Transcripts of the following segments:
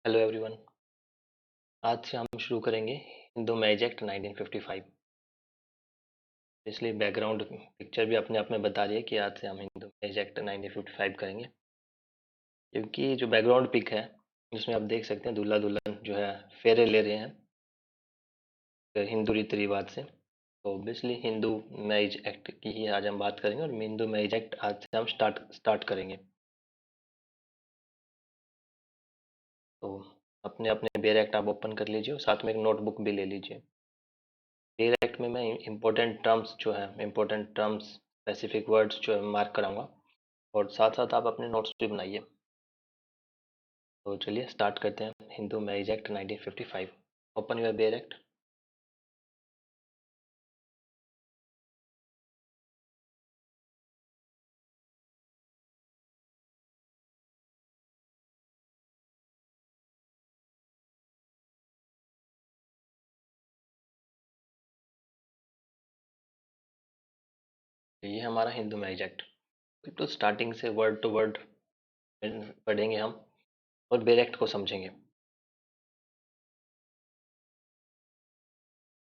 Hello everyone. आज से हम शुरू करेंगे हिंदू मैज एक्ट 1955। इसलिए बैकग्राउंड पिक्चर भी अपने आप में बता रही है कि आज से हम हिंदू मैज एक्ट 1955 करेंगे, क्योंकि जो बैकग्राउंड पिक है जिसमें आप देख सकते हैं दूल्हा दुल्हन जो है फेरे ले रहे हैं हिंदू रीति रिवाज से। तो ऑब्वियसली हिंदू मैरिज एक्ट की ही आज हम बात करेंगे और हिंदू मैरिज एक्ट आज से हम स्टार्ट करेंगे। तो अपने अपने बेयर एक्ट आप ओपन कर लीजिए और साथ में एक नोटबुक भी ले लीजिए। डायरेक्ट में मैं इम्पोर्टेंट टर्म्स जो है इम्पोर्टेंट टर्म्स स्पेसिफिक वर्ड्स जो है मार्क कराऊंगा और साथ साथ आप अपने नोट्स भी बनाइए। तो चलिए स्टार्ट करते हैं Hindu marriage act 1955। Open your bare act. ये हमारा हिंदू मैरिज एक्ट। तो स्टार्टिंग से वर्ड टू वर्ड पढ़ेंगे हम और बेयर एक्ट को समझेंगे।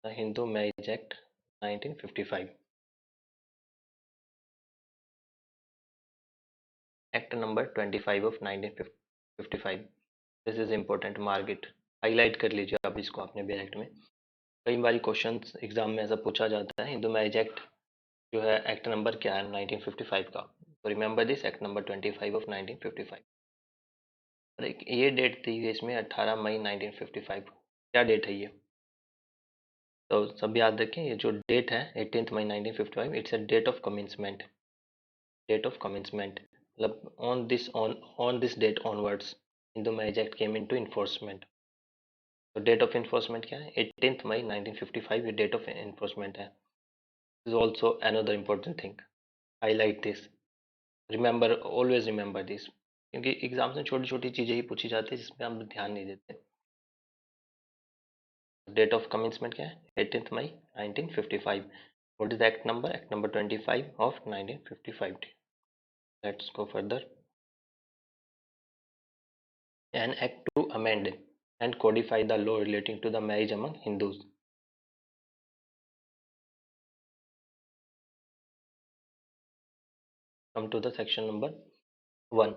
Hindu marriage act 1955। Act number 25 of 1955। This is important, mark it. Highlight कर लीजिए आप इसको अपने बेयर एक्ट में। कई बार क्वेश्चन एग्जाम में ऐसा पूछा जाता है हिंदू मैरिज एक्ट जो है एक्ट नंबर क्या है 1955 का। तो remember this act number 25 of 1955। और एक ये डेट थी इसमें 18 मई 1955। क्या डेट है ये? तो सब याद रखें, ये जो डेट है 18 मई 1955, it's a date of commencement. Date of commencement मतलब on this date onwards Hindu marriage act came into enforcement. तो डेट ऑफ इन्फोर्समेंट क्या है? 18 मई 1955 ये डेट ऑफ इन्फोर्समेंट है। Is also another important thing, highlight this, remember, always remember this, क्योंकि exams में छोटी छोटी चीज़ें ही पूछी जाती है जिसमें हम ध्यान नहीं देते। डेट ऑफ कमेंसमेंट क्या है? 18 मई 1955। What is act number? Act number 25 of 1955। Let's go further. An act to amend and codify the law relating to the marriage among Hindus. Come to the section number 1,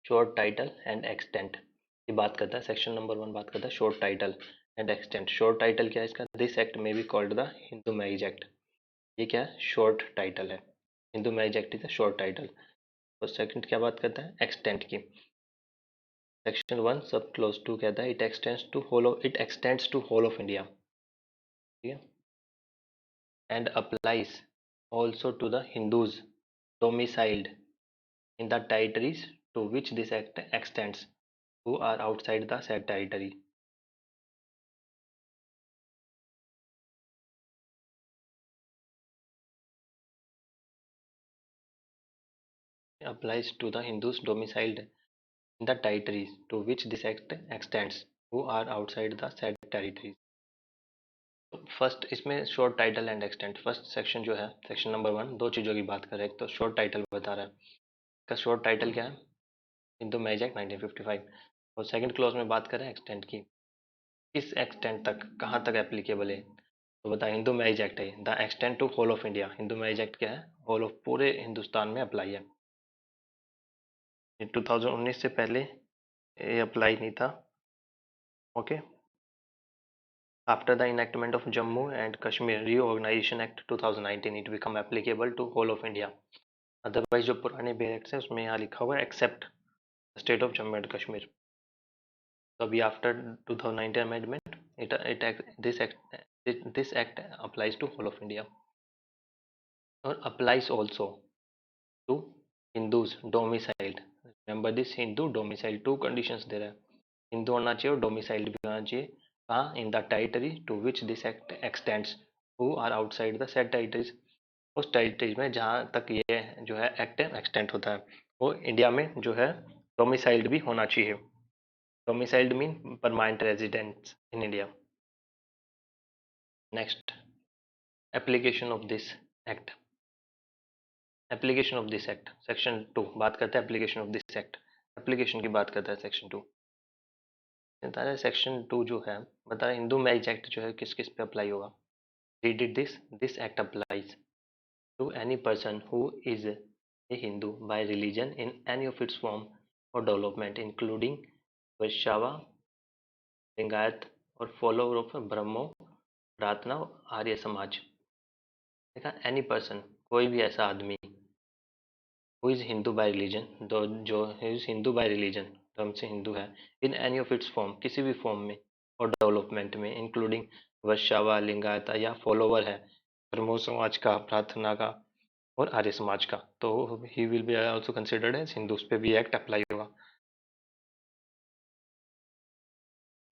short title and extent. ये बात करता है, section number 1 बात करता है short title and extent. Short title क्या है इसका? दिस एक्ट में be called the Hindu marriage act. ये क्या है? शॉर्ट टाइटल है। Hindu marriage act is a short title. और सेकंड क्या बात करता है? एक्सटेंट की। सेक्शन 1 सब क्लोज 2 कहता है it extends to whole of India. ठीक है। And applies also to the Hindus domiciled in the territories to which this act extends, who are outside the said territory. Applies to the Hindus domiciled in the territories to which this act extends, who are outside the said territories. First इसमें short title and extent, first section जो है section number 1 दो चीज़ों की बात कर रहा है। एक तो शॉर्ट टाइटल बता रहा है, इसका शॉर्ट टाइटल क्या है? Hindu marriage act 1955। और सेकंड क्लॉज में बात करें एक्सटेंट की, किस एक्सटेंट तक, कहाँ तक एप्लीकेबल है? तो बता, हिंदू मैरिज एक्ट है the extend to whole of India. Hindu marriage act क्या है? होल ऑफ पूरे हिंदुस्तान में अप्लाई है। 2019 से पहले ये अप्लाई नहीं था। Okay. After the enactment of Jammu and Kashmir reorganisation act 2019 it become applicable to whole of India. Otherwise जो पुराने बेयर एक्ट है उसमें यहाँ लिखा हुआ है except state of Jammu and Kashmir. तो अभी after 2019 amendment this act applies to whole of India और applies also to Hindus domiciled. Remember this, Hindu domiciled, two conditions दे रहा है, हिंदू होना चाहिए और डोमिसाइल्ड भी होना चाहिए। कहाँ? In the territory to which this act extends, who are outside the said territories. उस टेरिटरीज में जहाँ तक ये जो है एक्ट एक्सटेंड होता है वो इंडिया में जो है डोमिसाइल्ड भी होना चाहिए। Domiciled mean permanent residence in India. Next, application of this act. Application of this act section 2 बात करता है application of this act. Application की बात करता है सेक्शन 2। बता रहा है सेक्शन 2 जो है, बता रहा है हिंदू मैरिज एक्ट जो है किस किस पे अप्लाई होगा। Read it this act applies to any person who is a Hindu by religion in any of its form or development including वैश्यवा, लिंगायत और फॉलोअर ऑफ ब्रह्मो, प्रार्थना, आर्य समाज। देखा, एनी पर्सन, कोई भी ऐसा आदमी, who is Hindu by religion, जो is Hindu by religion, धर्म से हिंदू है, इन एनी ऑफ इट्स फॉर्म, किसी भी फॉर्म में और डेवलपमेंट में, इंक्लूडिंग वैश्यवा, लिंगायत या फॉलोवर है ब्रह्मो समाज का, प्रार्थना का और आर्य समाज का, तो he will be also considered as Hindu, उस पे भी एक्ट अप्लाई होगा।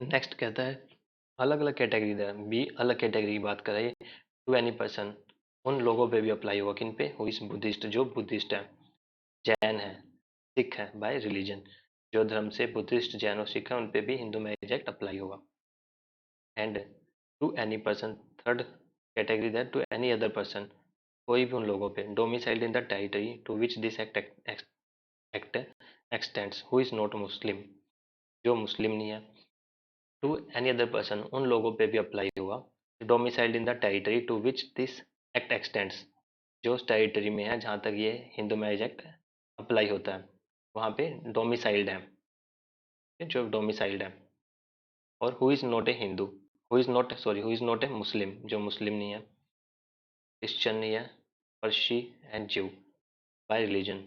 नेक्स्ट कहता है अलग अलग कैटेगरी दे, बी अलग कैटेगरी की बात कर रहा है, टू एनी पर्सन, उन लोगों पे भी अप्लाई होगा, किन पे, हु इज बुद्धिस्ट, जो बुद्धिस्ट है, जैन है, सिख है बाय रिलीजन, जो धर्म से बुद्धिस्ट, जैन और सिख है, उन पे भी हिंदू मैरिज एक्ट अप्लाई होगा। And to any person, third category that to any other person, कोई भी उन लोगों पे, domiciled in the territory to which this act extends, who is not Muslim, जो मुस्लिम नहीं है। टू एनी अदर पर्सन, उन लोगों पे भी अप्लाई होगा, domiciled in the territory to which this act extends, जो उस टेरिटरी में है जहाँ तक ये हिंदू मैरिज एक्ट अप्लाई होता है, वहाँ पे डोमिसाइल्ड है, जो डोमिसाइल्ड है। और who is not a Hindu, who is not a Muslim, जो मुस्लिम नहीं है, क्रिश्चियन नहीं है, Parsi and Jew by religion.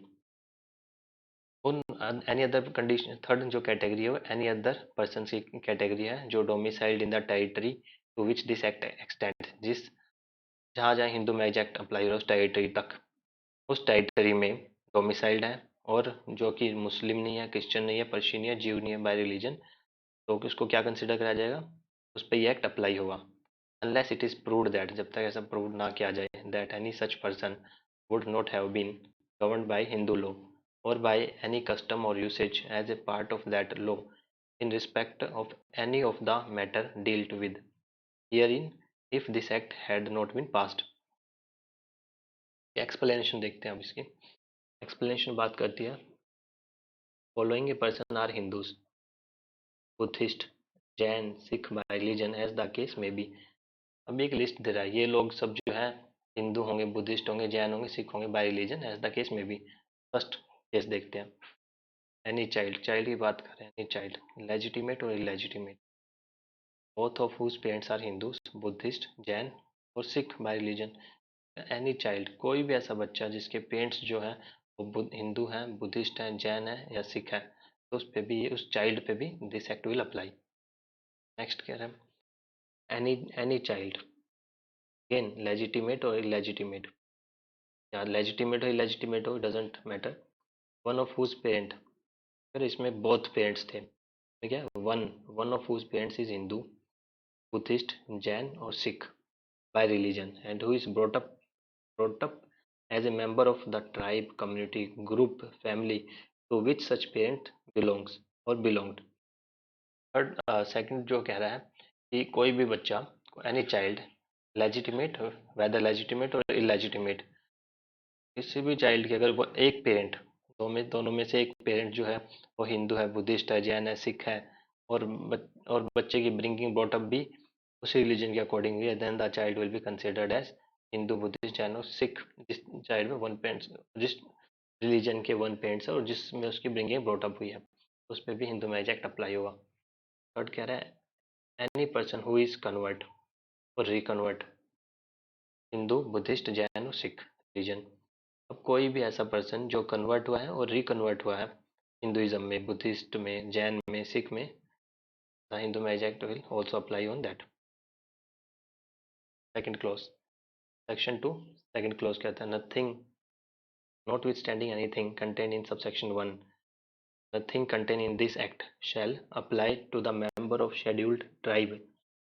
उन एनी अदर कंडीशन, थर्ड जो कैटेगरी है वो एनी अदर पर्सन की कैटेगरी है, जो domiciled in the territory to which this act extend, जिस जहाँ जहाँ हिंदू मैरिज एक्ट अप्लाई हो रहा है उस टेरिटरी तक, उस टेरिटरी में डोमिसाइल्ड है, और जो कि मुस्लिम नहीं है, क्रिश्चियन नहीं है, पर्शियन नहीं है, ज्यू नहीं है बाय रिलीजन, तो उसको क्या कंसिडर करा जाएगा, उस पर ये एक्ट अप्लाई होगा। Unless it is proved that, जब तक ऐसा प्रूव ना किया जाए, that any such person would not have been governed by Hindu law or by any custom or usage as a part of that law in respect of any of the matter dealt with herein, if this act had not been passed. Explanation देखते हैं अब इसकी। Explanation बात करती है, following a person are Hindus, Buddhist, Jain, Sikh by religion as the case में be. अब एक लिस्ट दे रहा है, ये लोग सब जो है हिंदू होंगे, बुद्धिस्ट होंगे, जैन होंगे, सिख होंगे by religion as the case में बी। फर्स्ट केस देखते हैं, एनी चाइल्ड, चाइल्ड की बात करें, एनी चाइल्ड, लेजिटिमेट और illegitimate, both of whose parents are Hindus, Buddhist, Jain और Sikh by religion. Any child, कोई भी ऐसा बच्चा जिसके पेरेंट्स जो है वो हिंदू हैं, बुद्धिस्ट हैं, जैन है या सिख है, तो उस पे भी, उस चाइल्ड पे भी this act will apply. Next कह रहे हैं एनी चाइल्ड, अगेन लेजिटिमेट और इलेजिटिमेट, या लेजिटिमेट हो इलेजिटिमेट हो doesn't matter, one of whose parent, फिर इसमें बोथ पेरेंट्स थे, ठीक है, one one of whose parents is Hindu, Buddhist, Jain और Sikh by religion and who is brought up as a member of the tribe, community, group, family to which such parent belongs or belonged। Third second जो कह रहा है कि कोई भी बच्चा, any child, legitimate, whether legitimate और इलेजिटिमेट, किसी भी चाइल्ड के अगर वो एक पेरेंट, दोनों में से एक पेरेंट जो है वो हिंदू है, बुद्धिस्ट है, जैन है, सिख है, और और बच्चे की ब्रिंगिंग ब्रॉट अप भी उसी रिलीजन के अकॉर्डिंगली है, then the child will be considered as Hindu, Buddhist, Jain और सिख। जिस चाइल्ड में वन पेरेंट्स, जिस रिलीजन के वन पेरेंट्स है और जिसमें उसकी ब्रिंगिंग ब्रॉट अप हुई है, उस पर भी हिंदू मैरिज एक्ट अप्लाई होगा। थर्ड कह रहा है any person who is convert और रिकन्वर्ट, हिंदू, बुद्धिस्ट, जैन और सिख रिलीजन। अब कोई भी ऐसा पर्सन जो कन्वर्ट हुआ है और रिकन्वर्ट हुआ है हिंदुइज्म में, बुद्धिस्ट में, जैन में, सिख में, the Hindu marriage act will also apply on that. Second clause, section 2 second clause कहता है nothing, notwithstanding anything contained in subsection 1, nothing contained in this act shall apply to the member of scheduled tribe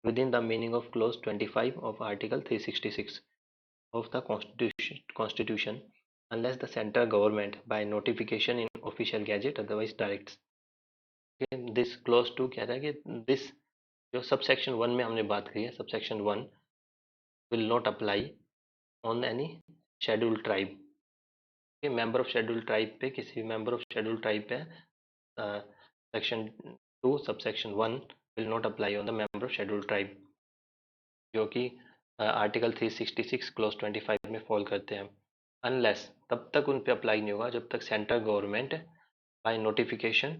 within the meaning of clause 25 of article 366 of the constitution unless the central government by notification in official gazette otherwise directs। This clause two कह रहा है कि this, जो subsection 1 में हमने बात की है, subsection 1 will not apply on any scheduled tribe, member of scheduled tribe पे, किसी भी मेंबर ऑफ शेड्यूल्ड ट्राइब पे section 2 subsection 1 will not apply on the member of scheduled tribe, जो कि आर्टिकल 366 क्लॉज 25 में फॉल करते हैं, अनलेस तब तक उन पे अप्लाई नहीं होगा जब तक central government by notification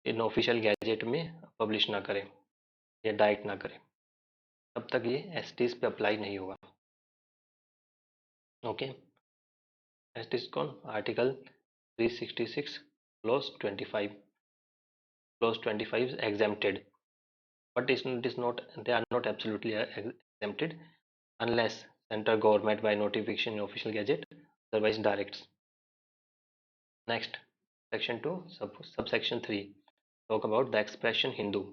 in official gazette में पब्लिश ना करे या डायरेक्ट ना करे, तब तक ये एसटीज पे अप्लाई नहीं होगा। ओके, एसटीज कौन? Article 366 clause 25, clause 25 is exempted, but it is not, they are not absolutely exempted unless central government by notification in official gazette otherwise directs. Next, section 2 subsection 3 talk about the expression Hindu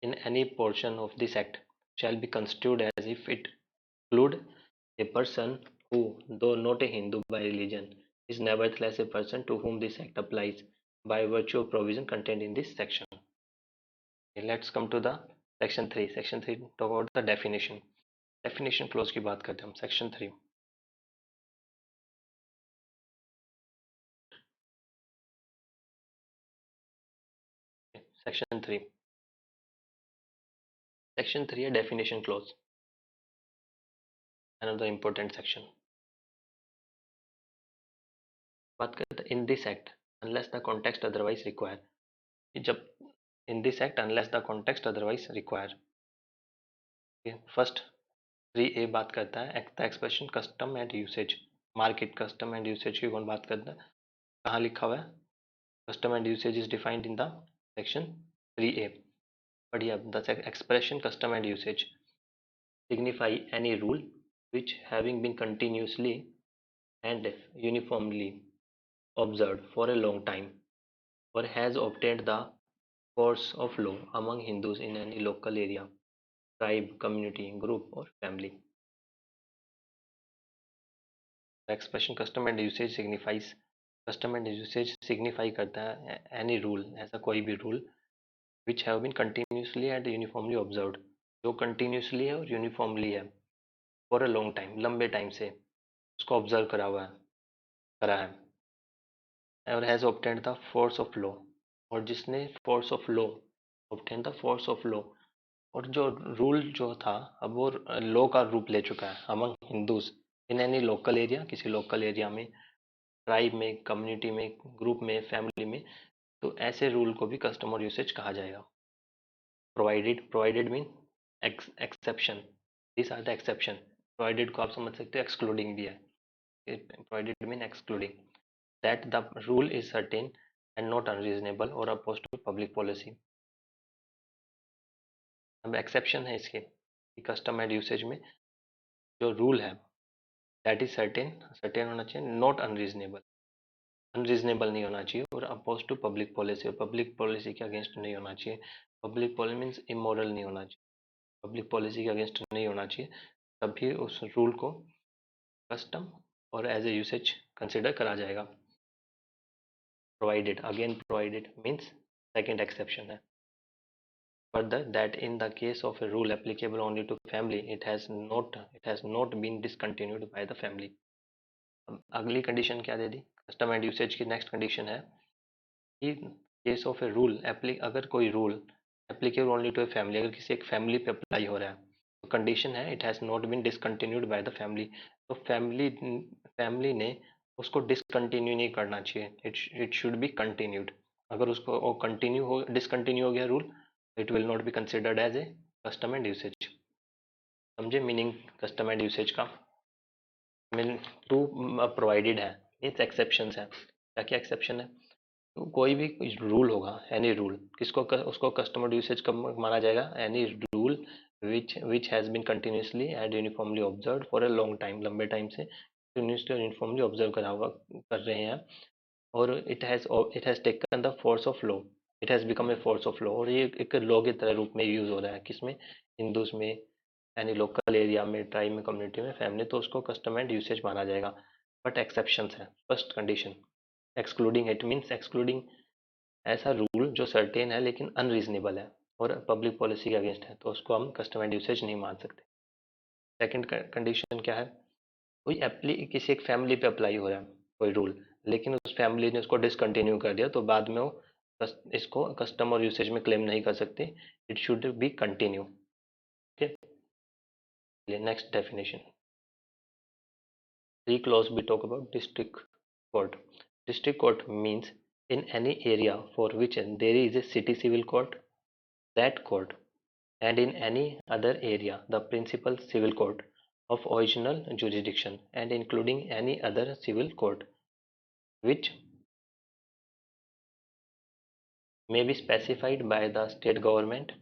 in any portion of this act shall be construed as if it include a person who, though not a Hindu by religion, is nevertheless a person to whom this act applies by virtue of provision contained in this section. Okay, let's come to the section 3. Section 3 talk about the definition. Definition clause की बात करते हैं हम. Section 3. Okay, Section 3. Section 3 है definition clause. Another important section. बात करते हैं in this act unless the context otherwise require. जब in this act unless the context otherwise require. Okay, first 3A बात करता है the expression custom and usage. Market custom and usage की कौन बात करता है? कहाँ लिखा हुआ है? Custom and usage is defined in the section 3A. But yeah, the expression custom and usage signify any rule which having been continuously and uniformly observed for a long time or has obtained the force of law among Hindus in any local area, tribe, community, group or family. The expression custom and usage signifies, custom and usage signify करता है any rule, ऐसा कोई भी rule which have been continuously and uniformly observed, जो continuously है और uniformly है for a long time, लंबे टाइम से उसको ऑब्जर्व करा है और has obtained the force of law, और जिसने force of law obtain the force of law, और जो रूल जो था अब वो लॉ का रूप ले चुका है among Hindus in any local area, किसी लोकल एरिया में, ट्राइब में, कम्युनिटी में, ग्रुप में, फैमिली में, तो ऐसे रूल को भी कस्टम और यूसेज कहा जाएगा. Provided mean exception, this are the exception. Provided को आप समझ सकते हो एक्सक्लूडिंग भी है. Provided mean excluding that the rule is certain and not unreasonable or opposed to public policy. अब एक्सेप्शन है इसके कस्टम एंड यूसेज में, जो रूल है दैट इज सर्टेन, सर्टेन होना चाहिए, नॉट अनरीजनेबल, अनरीजनेबल नहीं होना चाहिए, और अपोज टू पब्लिक पॉलिसी, और पब्लिक पॉलिसी के अगेंस्ट नहीं होना चाहिए. पब्लिक पॉलिसी मीन्स इमोरल नहीं होना चाहिए, पब्लिक पॉलिसी के अगेंस्ट नहीं होना चाहिए, तभी उस रूल को कस्टम और एज ए यूसेज कंसिडर करा जाएगा. Provided, again provided means second exception है. Further, that in the case of a rule applicable only to family, it has not been discontinued by the family. अब अगली condition क्या दे दी custom and usage की? Next condition है कि case of a rule, अगर कोई rule applicable only to a family, अगर किसी एक फैमिली पे अप्लाई हो रहा है, तो कंडीशन है it has not been discontinued by the family. तो फैमिली ने उसको डिसकंटिन्यू नहीं करना चाहिए, इट शुड बी कंटिन्यूड. अगर उसको वो कंटिन्यू हो, डिसकंटिन्यू हो गया rule, it will not be considered as a custom and usage. समझे मीनिंग कस्टम एंड यूसेज का? मीन टू प्रोवाइडेड है, मीन्स एक्सेप्शन है. क्या क्या एक्सेप्शन है? तो कोई भी रूल होगा, एनी रूल, उसको कस्टमर यूसेज कब माना जाएगा? Any rule which has been continuously and uniformly observe for a long time, लंबे टाइम से कंटिन्यूसली और यूनिफॉर्मली ऑब्जर्व कर रहे हैं, और it has taken the force of law, it has become a force of law, और ये एक लॉ की तरह रूप में यूज हो रहा है. किसमें? हिंदूज में, यानी लोकल एरिया में, ट्राइब में, कम्युनिटी में, फैमिली, तो उसको कस्टम एंड यूसेज माना जाएगा. बट एक्सेप्शंस है. First condition excluding, it means excluding ऐसा रूल जो सर्टेन है लेकिन अनरीजनेबल है और पब्लिक पॉलिसी के अगेंस्ट है, तो उसको हम कस्टम एंड यूसेज नहीं मान सकते. सेकंड कंडीशन क्या है? किसी एक फैमिली पे अप्लाई हो रहा है कोई रूल, लेकिन उस फैमिली ने उसको डिसकंटिन्यू कर दिया, तो बाद में वो इसको कस्टम और यूसेज में क्लेम नहीं कर सकते, it should be continue. Okay, next definition. Three clause we talk about district court. District court means in any area for which there is a city civil court, that court, and in any other area the principal civil court of original jurisdiction, and including any other civil court which may be specified by the state government.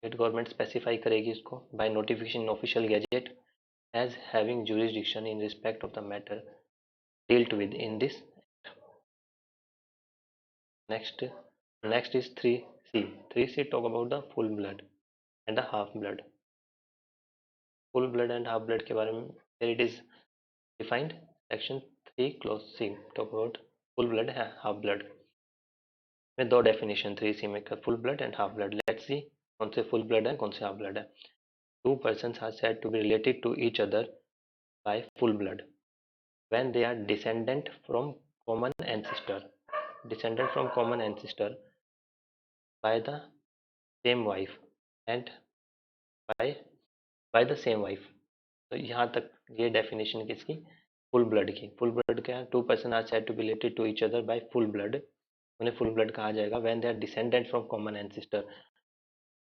State government specify करेगी इसको by notification in official gazette as having jurisdiction in respect of the matter dealt with in this. Next, next is 3C. 3C talk about the full blood and the half blood. Full blood and half blood के बारे में here it is defined. Section 3 clause C talk about full blood and half blood. में दो definition 3C में full blood and half blood. Let's see कौन से full blood है कौन से half blood है. Two persons are said to be related to each other by full blood when they are descendant from common ancestor. Descendant from common ancestor by the same wife and by the same wife. तो यहाँ तक ये definition किसकी, full blood की। Full blood क्या है, two person are said to be related to each other by full blood, उन्हें full blood कहा जाएगा when they are descendant from common ancestor,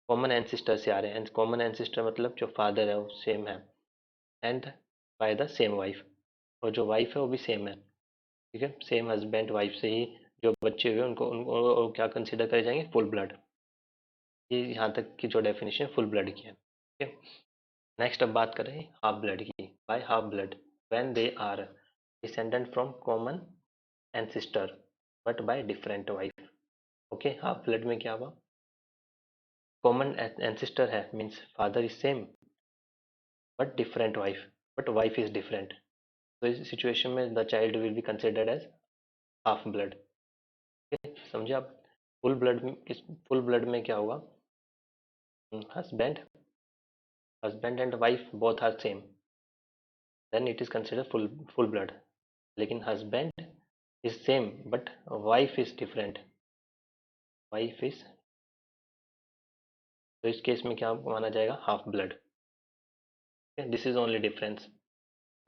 common ancestor से आ रहे हैं। कॉमन एंसिस्टर मतलब जो फादर है वो सेम है, and by the same wife, और जो वाइफ है वो भी सेम है। ठीक है, सेम हस्बैंड वाइफ से ही जो बच्चे हुए उनको क्या कंसिडर करे जाएंगे, फुल ब्लड। ये यहाँ तक की जो डेफिनेशन फुल ब्लड की है। ठीक है, नेक्स्ट अब बात करें हाफ ब्लड की। By half blood when they are descendant from common ancestor but by different wife. Okay, half blood में क्या हुआ, कॉमन एंसिस्टर है means father is same but different wife, but wife is different. तो इस situation में the child will be considered as half blood. समझे आप। Full blood में फुल ब्लड में क्या होगा, husband husband and wife both are same, then it is considered full blood. लेकिन husband is same but wife is different, wife is, तो इस case में क्या माना जाएगा, half blood. This is only difference,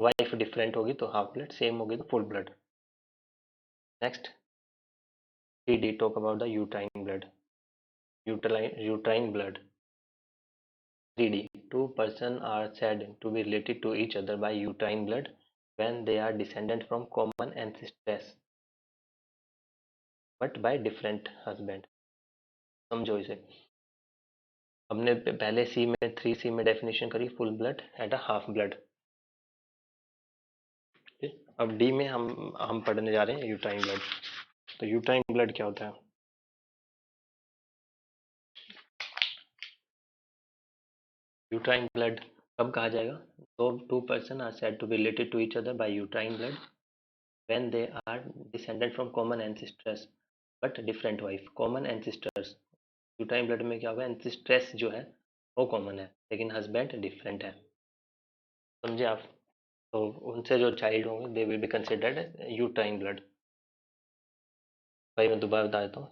wife different होगी तो half blood, same होगी तो full blood. Next 3D talk about the uterine blood. Uterine blood 3D, two person are said to be related to each other by uterine blood when they are descendant from common ancestors but by different husband। समझो इसे। हमने पहले सी में 3C में definition करी full blood and a half blood. अब D में हम पढ़ने जा रहे हैं यूट्राइन ब्लड। तो यूट्राइन ब्लड क्या होता है, यूट्राइन ब्लड कब कहा जाएगा, तो two person are said to be related to each other by uterine blood when they are descended from common ancestors but different wife। common ancestors uterine blood में क्या होगा, एंसिस्ट्रेस जो है वो कॉमन है लेकिन हस्बैंड डिफरेंट है। समझे आप। तो उनसे जो चाइल्ड होंगे they will be considered uterine blood. भाई मैं दोबारा बता देता हूँ,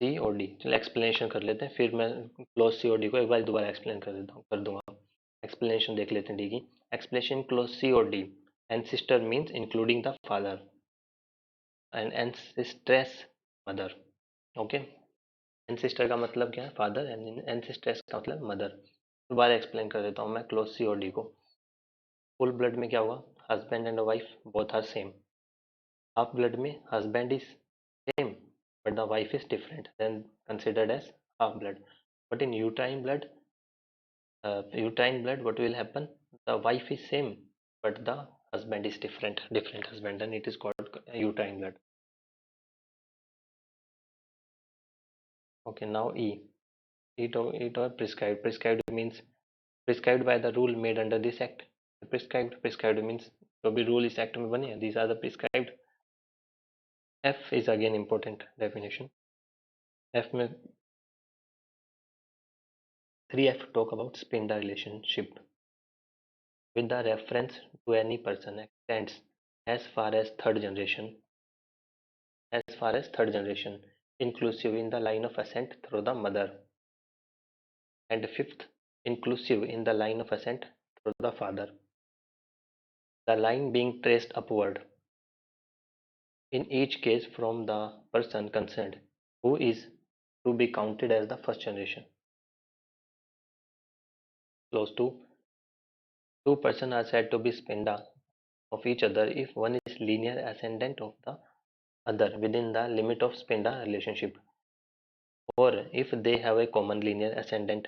सी और डी, चलो एक्सप्लेनेशन कर लेते हैं, फिर मैं क्लोज सी और डी को एक बार दोबारा एक्सप्लेन कर देता हूँ, कर दूंगा। एक्सप्लेनेशन देख लेते हैं डी की। एक्सप्लेनेशन क्लोज सी और D, ancestor means including the father and ancestress mother. Okay, ancestor का मतलब क्या है, फादर, एंड एंसिस्ट्रेस का मतलब मदर। दोबारा एक्सप्लेन कर देता हूँ मैं क्लोज सी और डी को। फुल ब्लड में क्या हुआ, husband and wife both are same. Half blood में husband is same but the wife is different, then considered as half blood। But in uterine blood what will happen, the wife is same but the husband is different husband, and it is called uterine blood। Okay, now it or prescribed means prescribed by the rule made under this act। prescribed means जो भी rule इस act में बने हैं, these are the prescribed। F is again important definition। F में 3F talk about spinda relationship with the reference to any person extends as far as third generation। as far as third generation, inclusive in the line of ascent through the mother, and fifth, inclusive in the line of ascent through the father, the line being traced upward, in each case from the person concerned, who is to be counted as the first generation. Close to two persons are said to be spinda of each other if one is linear ascendant of the other within the limit of spinda relationship, or if they have a common linear ascendant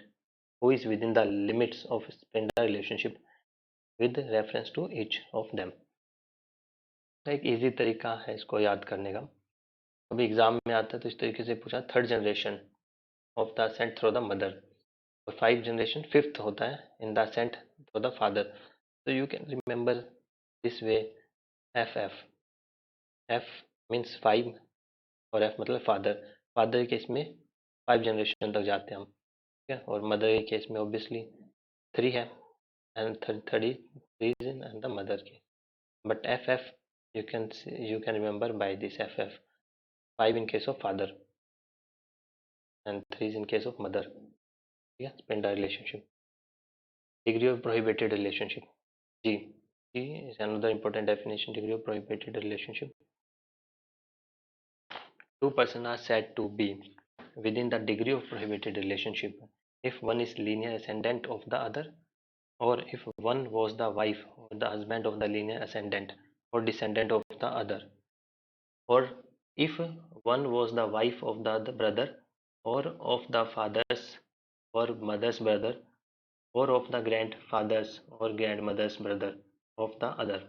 who is within the limits of spinda relationship with reference to each of them. एक easy तरीका है इसको याद करने का, अभी exam में आता है तो इस तरीके से पूछा third generation of the ascent through the mother, और फाइव जनरेशन फिफ्थ होता है in the ascent through the father, so you can remember this way. FF, F means five, और F मतलब फादर, फादर के केस में five generation तक जाते हैं हम, ठीक है, और मदर के केस में ऑब्वियसली थ्री है, and third is in the mother के, but FF you can remember by this FF, 5 in case of father and 3 is in case of mother. Yeah, spinda relationship. Degree of prohibited relationship. G. G is another important definition. Degree of prohibited relationship. Two persons are said to be within the degree of prohibited relationship if one is linear ascendant of the other, or if one was the wife or the husband of the linear ascendant or descendant of the other, or if one was the wife of the other brother, or of the father's or mother's brother, or of the grandfather's or grandmother's brother of the other,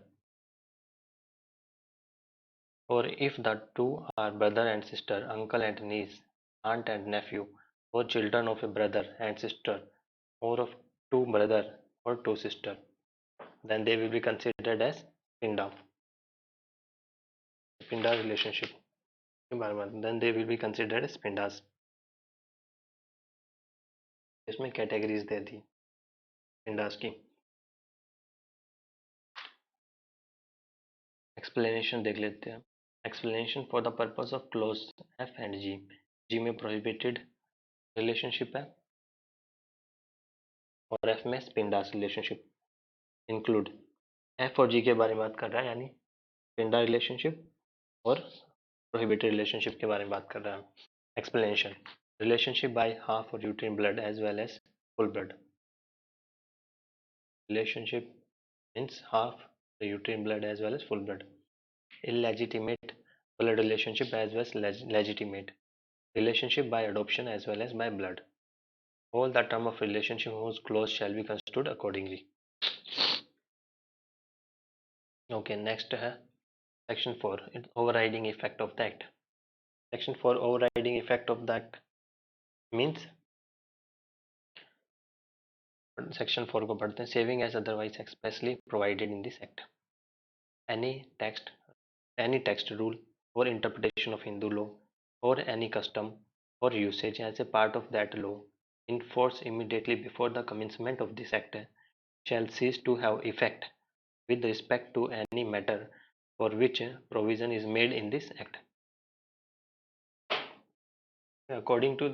or if the two are brother and sister, uncle and niece, aunt and nephew, or children of a brother and sister, or of two brother or two sister, then they will be considered as pinda. Pinda relationship. Then they will be considered as pindas. इसमें categories दे दी पिंडास की. Explanation देख लेते हैं. Explanation for the purpose of close F and G. G में prohibited relationship है और एफ में पिंडास रिलेशनशिप इंक्लूड. एफ और जी के बारे में बात कर रहा है, यानी पिंडा रिलेशनशिप और प्रोहिबिटेड रिलेशनशिप के बारे में बात कर रहा है. Explanation. Relationship by half or uterine blood as well as full blood. Relationship means half uterine blood as well as full blood. Illegitimate blood relationship as well as legitimate relationship by adoption as well as by blood. All the term of relationship whose clause shall be construed accordingly. Okay, next है section 4, overriding effect of the act. Section 4, overriding effect of the act means, section 4 को पढ़ते हैं. Saving as otherwise expressly provided in this act. Any text rule or interpretation of Hindu law or any custom or usage as a part of that law in force immediately before the commencement of this act shall cease to have effect with respect to any matter for which provision is made in this act. According to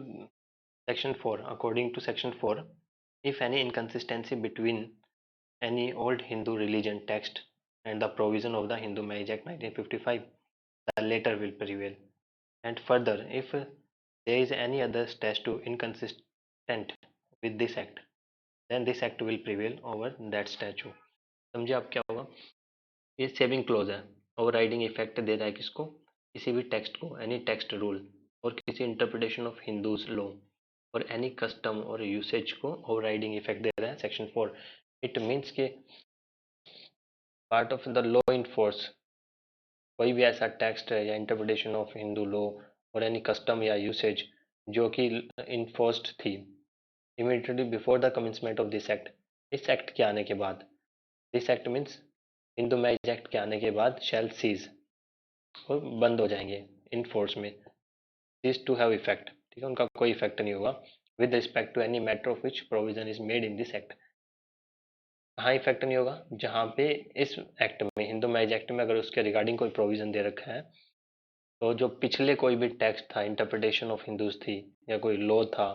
section 4, if any inconsistency between any old Hindu religion text and the provision of the Hindu Marriage Act 1955, the latter will prevail. And further, if there is any other statute inconsistent with this act, then this act will prevail over that statute. समझे आप क्या होगा? ये saving close है, overriding effect दे रहा है किसको? किसी भी टेक्स्ट को, एनी टेक्स्ट रूल और किसी इंटरप्रिटेशन ऑफ हिंदूज लॉ और एनी कस्टम और यूसेज को ओवरराइडिंग इफेक्ट दे रहा है सेक्शन 4. इट मीन्स के part of the law in force, कोई भी ऐसा टेक्स्ट है या इंटरप्रिटेशन ऑफ हिंदू लॉ और एनी कस्टम या यूसेज जो कि इन्फोर्स्ड थी immediately before the commencement of this act, इस एक्ट के आने के बाद, this act means Hindu marriage act के आने के बाद शैल सीज, और बंद हो जाएंगे इन फोर्स में, सीज टू हैव इफेक्ट, ठीक है, उनका कोई इफेक्ट नहीं होगा with respect to any matter of which provision is made in this act. कहाँ इफेक्ट नहीं होगा? जहाँ पे इस एक्ट में, हिंदू मैरिज एक्ट में, अगर उसके रिगार्डिंग कोई प्रोविजन दे रखा है तो जो पिछले कोई भी टेक्स्ट था, इंटरप्रिटेशन ऑफ हिंदूज थी, या कोई लॉ था,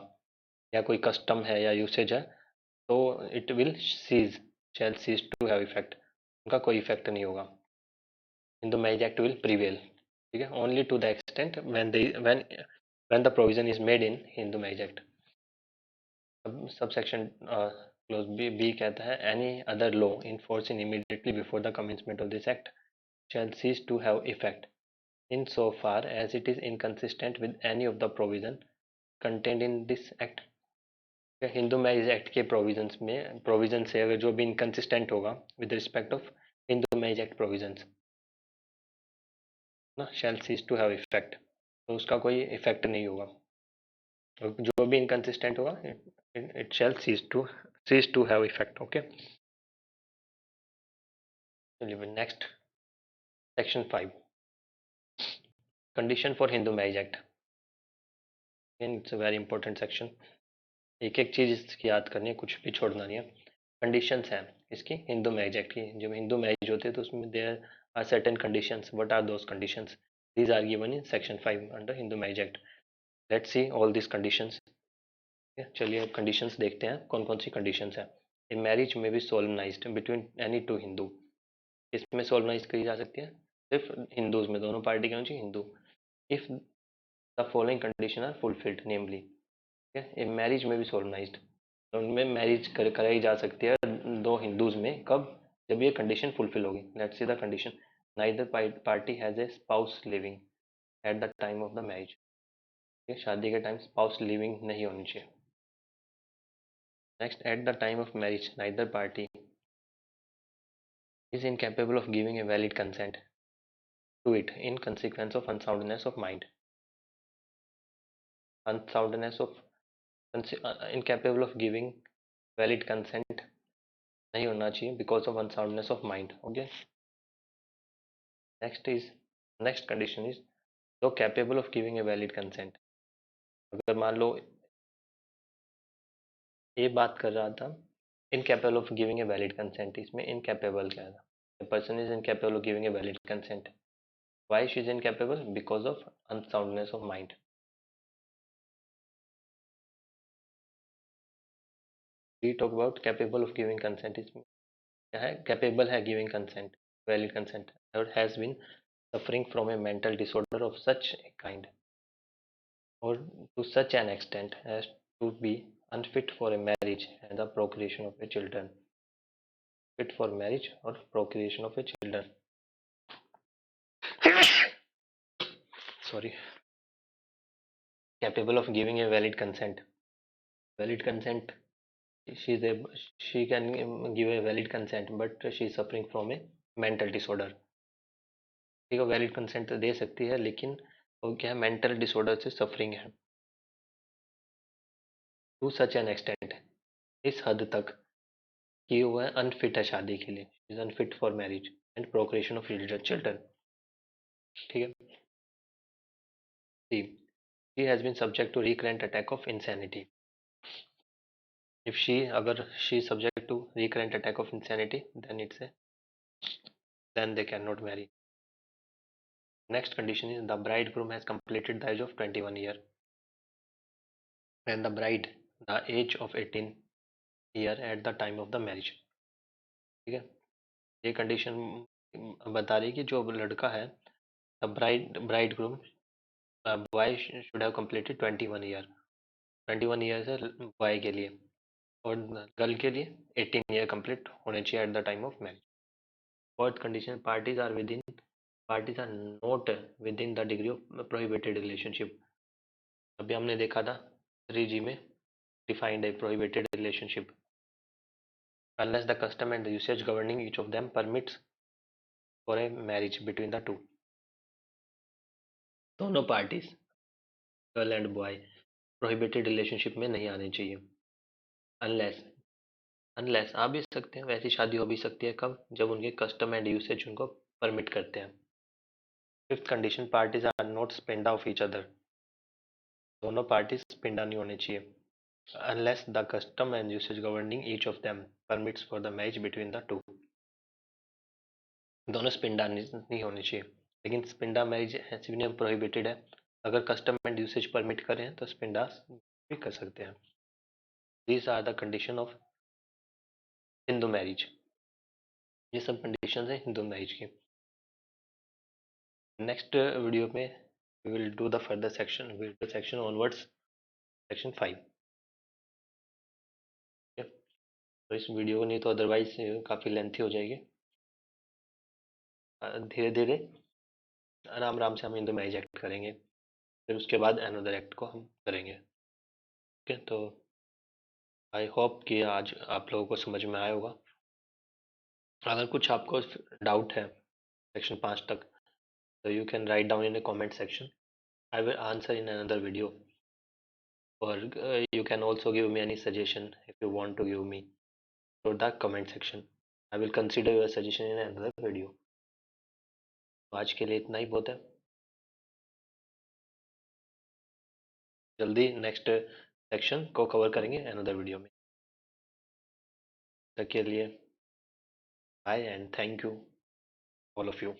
या कोई कस्टम है या यूसेज है, तो it will cease, shall cease to have effect, उनका कोई इफेक्ट नहीं होगा। Hindu marriage act will prevail, ठीक है, only to the extent when the provision is made in Hindu marriage act. अब सब सेक्शन क्लोज बी कहता है any other law in force in immediately before the commencement of this act shall cease to have effect in so far as it is inconsistent with any of the provision contained in this act। Hindu marriage act के provision से अगर जो भी inconsistent होगा with respect of Hindu marriage act provisions ना, शैल cease to have effect, तो उसका कोई इफेक्ट नहीं होगा। तो जो भी इनकंसिस्टेंट होगा it shall cease to have effect. Okay, चलिए next, section 5, condition for Hindu marriage act. It's a very important section, एक एक चीज इसकी याद करनी है, कुछ भी छोड़ना नहीं है। कंडीशंस हैं इसकी हिंदू मैरिज एक्ट की, जब हिंदू मैरिज होते हैं तो उसमें there are certain conditions. What are those conditions? These are given in section 5 under Hindu marriage act. Let's see all this conditions. चलिए अब कंडीशंस देखते हैं कौन कौन सी कंडीशंस हैं। A marriage may be solemnized between any two Hindu, इसमें solemnize करी जा सकती है सिर्फ हिंदूज में, दोनों पार्टी के होनी चाहिए Hindu. If the following condition are fulfilled namely, a marriage may be solemnised, तो उनमें मैरिज कराई जा सकती है दो हिंदूज में, कब? जब ये कंडीशन फुलफिल होगी। Let's see the condition, neither party has a spouse living at the time of the marriage, ये शादी के टाइम स्पाउस लिविंग नहीं होनी चाहिए। Next, eight the time of marriage neither party is incapable of giving a valid consent to it in consequence of unsoundness of mind, unsoundness of incapable of giving valid consent नहीं होना चाहिए because of unsoundness of mind। Okay, next condition is तो capable of giving a valid consent. अगर मान लो ये बात कर रहा था incapable of giving a valid consent, इसमें इनकेपेबल क्या था? The person is incapable of giving a valid consent, why she is incapable? Because of unsoundness of mind. We talk about capable of giving consent, इसमें क्या है? Capable है giving consent, valid consent, और has been suffering from A mental disorder of such a kind or to such an extent as to be unfit for a marriage and the procreation of a children, fit for marriage or procreation of a children, sorry, capable of giving a valid consent, she is a, she can give a valid consent but she is suffering from a mental disorder। ठीक है, valid consent दे सकती है लेकिन वो क्या है, mental disorder से suffering है। टू सच एन एक्सटेंट, इस हद तक कि वो अनफिट है शादी के लिए, is unfit for marriage and procreation of children. ठीक है, सी, she has been subject to recurrent attack of insanity, if she, अगर she is subject to recurrent attack of insanity then it's a, then they cannot marry। Next condition is the bridegroom has completed the age of 21 year and the bride the age of 18 year at the time of the marriage। ठीक है, ये condition बता रही है कि जो लड़का है, the bridegroom boy should have completed 21 year, 21 years है बॉय के लिए, और गर्ल के लिए 18 ईयर कंप्लीट होने चाहिए at the time of marriage. Fourth condition, parties are not within the degree of prohibited relationship. अभी हमने देखा था 3G में डिफाइंड है prohibited relationship, unless the custom and the usage governing each of them permits for a marriage between the two। दोनों parties girl and boy prohibited relationship में नहीं आने चाहिए। अनलेस, अनलेस आ भी सकते हैं, वैसी शादी हो भी सकती है कब? जब उनके कस्टम एंड यूसेज उनको परमिट करते हैं। Fifth condition, parties are not sapinda of each other, दोनों पार्टीज स्पेंडा नहीं होने चाहिए। Unless the custom and usage governing each of them permits for the marriage between the two, दोनों स्पेंडा नहीं होने चाहिए। लेकिन स्पिंडा मैरिज हैज प्रोहिबिटेड है। अगर कस्टम एंड यूसेज परमिट करें तो स्पिंडा भी कर सकते हैं। These are the condition of Hindu marriage. ये सब कंडीशन है हिंदू मैरिज की। नेक्स्ट वीडियो में we will do the further section, we'll do section onwards, section 5। तो इस वीडियो को नहीं तो अदरवाइज काफ़ी लेंथी हो जाएगी। धीरे धीरे आराम आराम से हम हिंदू मैरिज एक्ट करेंगे, फिर उसके बाद अनदर एक्ट को हम करेंगे। ओके, तो आई होप कि आज आप लोगों को समझ में आया होगा। अगर कुछ आपको डाउट है सेक्शन 5 तक, तो you can write down in the comment section, I will answer in another video, or you can also give me any suggestion if you want to give me through the comment section. I will consider your suggestion in another video. तो आज के लिए इतना ही बहुत है। जल्दी next section को cover करेंगे अनदर वीडियो में। तक के लिए bye and thank you all of you.